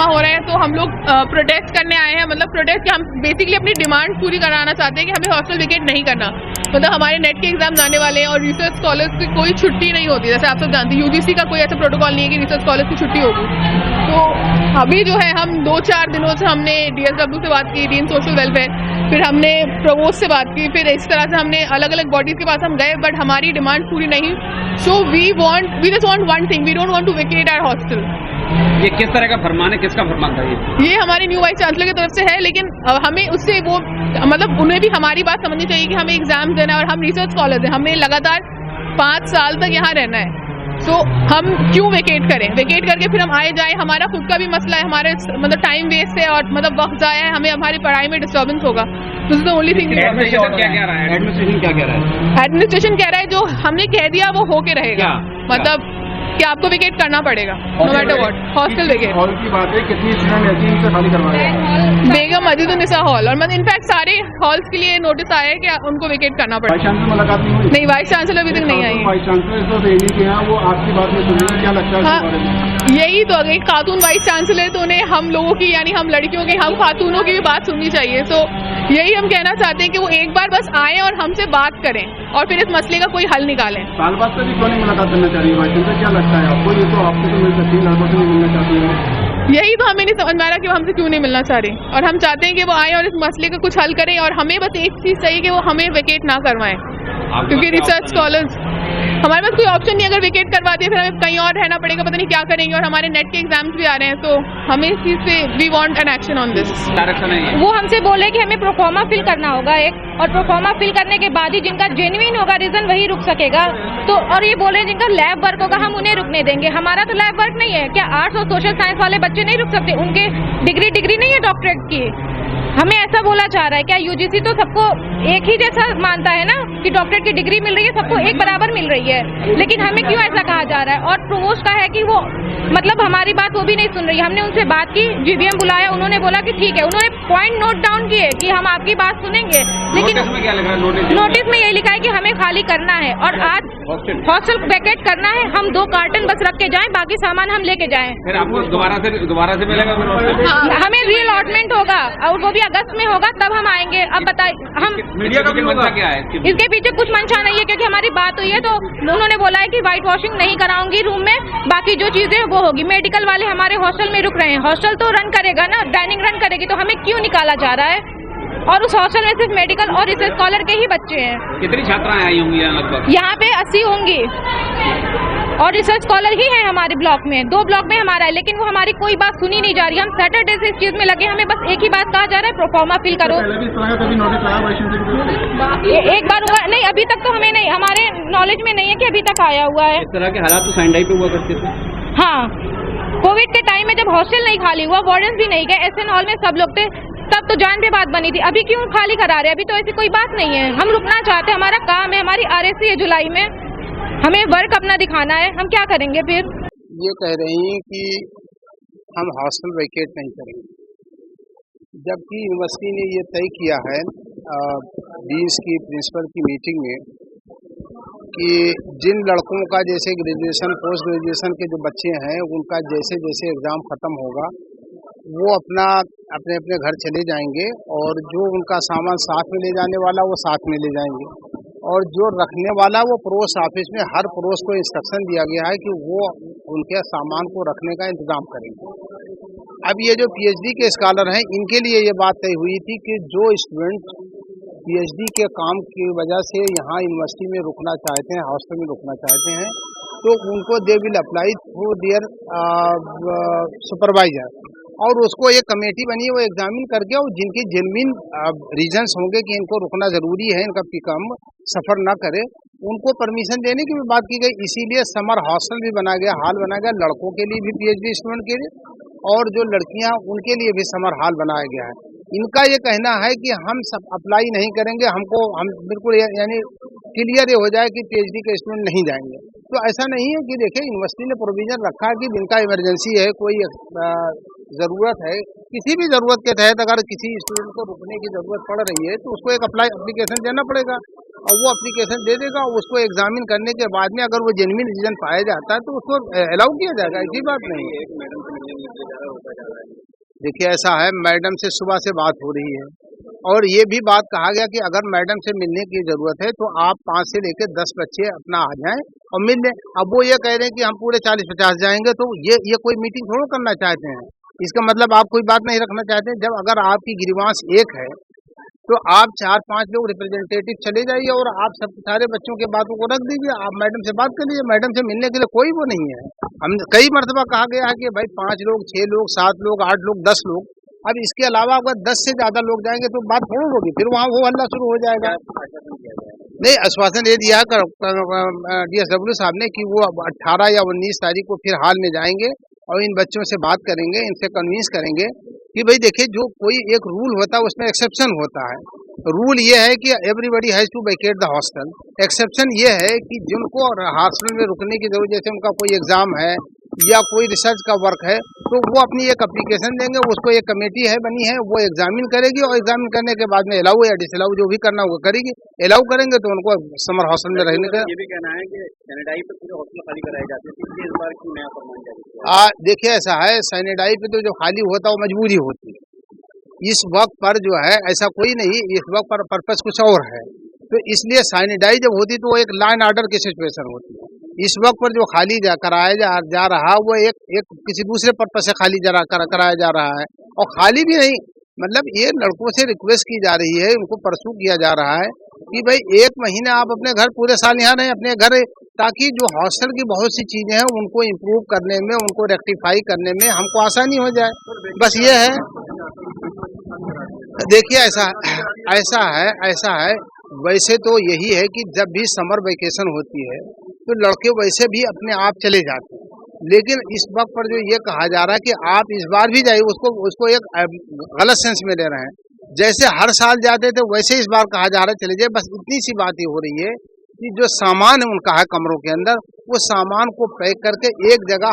जमा हो रहे हैं, तो हम लोग प्रोटेस्ट करने आए हैं। मतलब प्रोटेस्ट कि हम बेसिकली अपनी डिमांड पूरी कराना चाहते हैं कि हमें हॉस्टल वेकेट नहीं करना। मतलब हमारे नेट के एग्जाम आने वाले हैं और रिसर्च स्कॉलर्स की कोई छुट्टी नहीं होती, जैसे आप सब जानते हैं यूजीसी का कोई ऐसा प्रोटोकॉल नहीं है कि रिसर्च स्कॉलर्स की छुट्टी होगी। तो अभी जो है हम 2-4 दिनों से हमने DSW से बात की, डीन सोशल वेलफेयर, फिर हमने प्रोवोस्ट से बात की, फिर इस तरह से हमने अलग अलग बॉडीज के पास हम गए, बट हमारी डिमांड पूरी नहीं। So we just want one thing, we don't want to vacate our hostel. ये किस तरह का फरमान है, किसका फरमान था ये हमारे न्यू वाइस चांसलर की तरफ से है, लेकिन हमें उससे वो मतलब उन्हें भी हमारी बात समझनी चाहिए कि हमें एग्जाम देना है और हम रिसर्च स्कॉलर हैं, हमें लगातार 5 साल तक यहाँ रहना है। सो हम क्यों वेकेट करें? वेकेट करके फिर हम आए जाए, हमारा खुद का भी मसला है, हमारे मतलब टाइम वेस्ट है और मतलब वक्त जाया है, हमें हमारी पढ़ाई में डिस्टर्बेंस होगा। This is the only thing. Administration क्या कह रहा है? एडमिनिस्ट्रेशन क्या कह रहा है? एडमिनिस्ट्रेशन कह रहा है जो हमने कह दिया वो होके रहेगा, मतलब कि आपको वेकेट करना पड़ेगा no matter what, hostel vacate. Hall की बात है, कितनी स्टूडेंट ऐसी इनसे खाली करवाया बेगम मजीदुन्निसा हॉल, और मतलब इनफैक्ट सारे हॉल्स के लिए नोटिस आया है कि उनको वेकेट करना पड़ेगा। वाइस चांसलर मुलाकात नहीं हुई? नहीं, वाइस चांसलर अभी तक नहीं आई। वाइस चांसलर रेनी के यहाँ वो आपकी बात में सुनिए, क्या लगता है इसके बारे में? यही तो अगर खातून वाइस चांसलर, तो उन्हें हम लोगों की यानी हम लड़कियों की, हम खातूनों की भी बात सुननी चाहिए। सो यही हम कहना चाहते हैं कि वो एक बार बस आए और हमसे बात करें और फिर इस मसले का कोई हल निकालें। साल बाद से भी क्यों नहीं मुलाकात करना चाह रही है वाइस चांसलर? क्या लगता है आपको? ये तो आपसे तो मिल सकती है, लड़कों से नहीं मिलना चाहती है। यही तो हमें नहीं समझ में आ रहा कि वो हमसे क्यों नहीं मिलना चाह रही, और हम चाहते हैं कि वो आए और इस मसले का कुछ हल करें, और हमें बस एक चीज चाहिए कि वो हमें वेकेट ना करवाएं, क्योंकि रिसर्च स्कॉलर्स हमारे पास कोई ऑप्शन नहीं। अगर वेकेट करवा दिए फिर हमें कहीं और रहना पड़ेगा, पता नहीं क्या करेंगे, और हमारे नेट के एग्जाम्स भी आ रहे हैं। तो हमें इस चीज पे we want an action on this. वो हमसे बोले कि हमें प्रोफॉर्मा फिल करना होगा एक, और प्रोफॉर्मा फिल करने के बाद ही जिनका जेन्युइन होगा रीजन वही रुक सकेगा। तो और ये बोले जिनका लैब वर्क होगा हम उन्हें रुकने देंगे। हमारा तो लैब वर्क नहीं है, क्या आर्ट्स और सोशल साइंस वाले बच्चे नहीं रुक सकते? उनके डिग्री नहीं है डॉक्टरेट की। हमें ऐसा बोला जा रहा है, क्या यूजीसी तो सबको एक ही जैसा मानता है ना कि डॉक्टरेट की डिग्री मिल रही है, सबको एक बराबर मिल रही है, लेकिन हमें क्यों ऐसा कहा जा रहा है? और प्रोवोस्ट का है कि वो मतलब हमारी बात वो भी नहीं सुन रही। हमने उनसे बात की, GVM बुलाया, उन्होंने बोला कि ठीक है, उन्होंने पॉइंट नोट डाउन किए कि हम आपकी बात सुनेंगे, लेकिन नोटिस में यही लिखा है कि हमें खाली करना है और आज हॉस्टल वैकेट करना है। हम 2 कार्टन बस रख के जाएं, बाकी सामान हम लेके जाएं। फिर आपको दोबारा से मिलेगा? हमें रीअलॉटमेंट होगा और वो भी अगस्त में होगा, तब हम आएंगे। अब बताइए हम मीडिया का भी मंशा क्या है? इसके पीछे कुछ मंशा नहीं है, क्योंकि हमारी बात हुई है तो उन्होंने बोला है कि व्हाइट वॉशिंग नहीं कराऊंगी रूम में, बाकी जो चीजें वो होगी। मेडिकल वाले हमारे हॉस्टल में रुक रहे हैं, हॉस्टल तो रन करेगा ना, डाइनिंग रन करेगी, तो हमें क्यों निकाला जा रहा है? और उस हॉस्टल में सिर्फ मेडिकल और रिसर्च स्कॉलर के ही बच्चे हैं। कितनी छात्राएं आई होंगी यहाँ लगभग? यहाँ पे 80 होंगी और रिसर्च स्कॉलर ही है हमारे ब्लॉक में। 2 ब्लॉक में हमारा है, लेकिन वो हमारी कोई बात सुनी नहीं जा रही। हम सैटरडे से इस चीज में लगे, हमें बस एक ही बात कहा जा रहा है, प्रोफॉर्मा फिल करो। एक बार हुआ नहीं, अभी तक तो हमें नहीं, हमारे नॉलेज में नहीं है कि अभी तक आया हुआ है। इस तरह के हालात तो सैंडाई पे हुआ करते थे। हाँ, कोविड के टाइम में जब हॉस्टल नहीं खाली हुआ, वार्डन भी नहीं गए, SN हॉल में सब लोग थे, तब तो जान पे बात बनी थी। अभी क्यों खाली करा रहे हैं? अभी तो ऐसी कोई बात नहीं है। हम रुकना चाहते हैं, हमारा काम है, हमारी RSC है जुलाई में, हमें वर्क अपना दिखाना है। हम क्या करेंगे फिर? ये कह रही हैं कि हम हॉस्टल वेकेट नहीं करेंगे, जबकि यूनिवर्सिटी ने ये तय किया है डीन्स की प्रिंसिपल की मीटिंग में कि जिन लड़कों का जैसे ग्रेजुएशन पोस्ट ग्रेजुएशन के जो बच्चे हैं उनका जैसे जैसे एग्ज़ाम ख़त्म होगा वो अपने अपने घर चले जाएंगे, और जो उनका सामान साथ में ले जाने वाला वो साथ में ले जाएंगे, और जो रखने वाला वो प्रोस ऑफिस में हर प्रोस को इंस्ट्रक्शन दिया गया है कि वो उनके सामान को रखने का इंतज़ाम करेंगे। अब ये जो PhD के स्कॉलर हैं इनके लिए ये बात तय हुई थी कि जो स्टूडेंट PhD के काम की वजह से यहाँ यूनिवर्सिटी में रुकना चाहते हैं, हॉस्टल में रुकना चाहते हैं, तो उनको they will apply through their supervisor, और उसको एक कमेटी बनी है, वो एग्जामिन करके और जिनकी जेन्युइन रीजंस होंगे कि इनको रुकना ज़रूरी है, इनका पिकम सफ़र ना करे, उनको परमिशन देने की भी बात की गई। इसीलिए समर हॉस्टल भी बना गया, हॉल बना गया, लड़कों के लिए भी PhD स्टूडेंट के लिए, और जो लड़कियां उनके लिए भी समर हॉल बनाया गया है। इनका ये कहना है कि हम सब अप्लाई नहीं करेंगे, हम बिल्कुल यानी क्लियर ये हो जाए कि PhD के स्टूडेंट नहीं जाएंगे। तो ऐसा नहीं है कि देखिए यूनिवर्सिटी ने प्रोविज़न रखा है कि जिनका इमरजेंसी है, कोई ज़रूरत है, किसी भी ज़रूरत के तहत अगर किसी स्टूडेंट को रुकने की ज़रूरत पड़ रही है तो उसको एक एप्लीकेशन देना पड़ेगा, और वो एप्लीकेशन दे देगा, उसको एग्जामिन करने के बाद में अगर वो जेन्युइन रीज़न पाया जाता है तो उसको अलाउ किया जाएगा। ऐसी बात नहीं है। उजागर होता जा रहा है। देखिए ऐसा है, मैडम से सुबह से बात हो रही है और ये भी बात कहा गया कि अगर मैडम से मिलने की जरूरत है तो आप 5 से लेकर 10 बच्चे अपना आ जाएं और मिल लें। अब वो ये कह रहे हैं कि हम पूरे 40-50 जाएंगे, तो ये कोई मीटिंग थोड़ा करना चाहते हैं। इसका मतलब आप कोई बात नहीं रखना चाहते हैं। जब अगर आपकी गिरवांश एक है तो आप 4-5 लोग रिप्रेजेंटेटिव चले जाइए और आप सब सारे बच्चों के बातों को रख दीजिए। आप मैडम से बात कर लीजिए। मैडम से मिलने के लिए कोई वो नहीं है। हम कई मरतबा कहा गया है कि भाई 5 लोग, 6 लोग, 7 लोग, 8 लोग, 10 लोग। अब इसके अलावा अगर 10 से ज्यादा लोग जाएंगे तो बात थोड़ी होगी, फिर वहाँ वो हल्ला शुरू हो जाएगा। नहीं, आश्वासन ये दिया DSW साहब ने कि वो 18 या 19 तारीख को फिर हाल में जाएंगे और इन बच्चों से बात करेंगे, इनसे कन्विंस करेंगे कि भाई देखिए, जो कोई एक रूल होता है उसमें एक्सेप्शन होता है। रूल ये है कि everybody has to vacate the hostel. Exception ये है कि जिनको हॉस्टल में रुकने की जरूरत, जैसे उनका कोई एग्जाम है या कोई रिसर्च का वर्क है, तो वो अपनी एक एप्लीकेशन देंगे, उसको एक कमेटी है बनी है, वो एग्जामिन करेगी और एग्जामिन करने के बाद में अलाउ या डिसअलाउ जो भी करना होगा करेगी। अलाउ करेंगे तो उनको समर हॉस्टल में रहने का। ये भी कहना है कि सैनिटाइज पे पूरे हॉस्टल खाली कराए जाते हैं, इसलिए इस बार की नया फरमान जारी किया। देखिए ऐसा है, सैनिटाइज पे तो जो खाली होता है वो मजबूरी होती है। इस वक्त पर जो है ऐसा कोई नहीं, इस वक्त पर पर्पस कुछ और है, तो इसलिए सैनिटाइज जब होती तो वो एक लॉ एंड ऑर्डर की सिचुएशन होती है। इस वक्त पर जो खाली कराया जा रहा वो एक किसी दूसरे पर्पस से खाली कराया जा रहा है। और खाली भी नहीं, मतलब ये लड़कों से रिक्वेस्ट की जा रही है, उनको परसू किया जा रहा है कि भाई 1 महीना आप अपने घर, पूरे साल यहाँ रहें अपने घर, ताकि जो हॉस्टल की बहुत सी चीजें हैं उनको इम्प्रूव करने में, उनको रेक्टिफाई करने में हमको आसानी हो जाए। बस ये है। देखिए ऐसा है, वैसे तो यही है कि जब भी समर वेकेशन होती है तो लड़के वैसे भी अपने आप चले जाते हैं, लेकिन इस वक्त पर जो ये कहा जा रहा है कि आप इस बार भी जाइए, उसको एक गलत सेंस में ले रहे हैं। जैसे हर साल जाते थे वैसे इस बार कहा जा रहा है चले जाइए। बस इतनी सी बात ही हो रही है कि जो सामान उनका है कमरों के अंदर, वो सामान को पैक करके एक जगह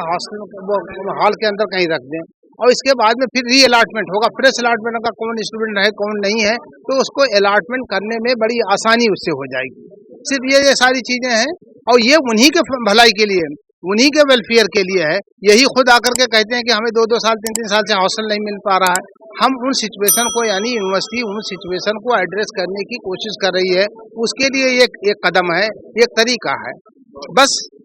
हॉल के अंदर कहीं रख दें और इसके बाद में फिर री अलॉटमेंट होगा। फ्रेश अलॉटमेंट होगा, कौन स्टूडेंट है कौन नहीं है, तो उसको अलॉटमेंट करने में बड़ी आसानी उससे हो जाएगी। सिर्फ ये सारी चीजें हैं और ये उन्हीं के भलाई के लिए, उन्हीं के वेलफेयर के लिए है। यही खुद आकर के कहते हैं कि हमें 2-2 साल 3-3 साल से हॉस्टल नहीं मिल पा रहा है। हम उन सिचुएशन को, यानी यूनिवर्सिटी उन सिचुएशन को एड्रेस करने की कोशिश कर रही है, उसके लिए एक कदम है, एक तरीका है बस।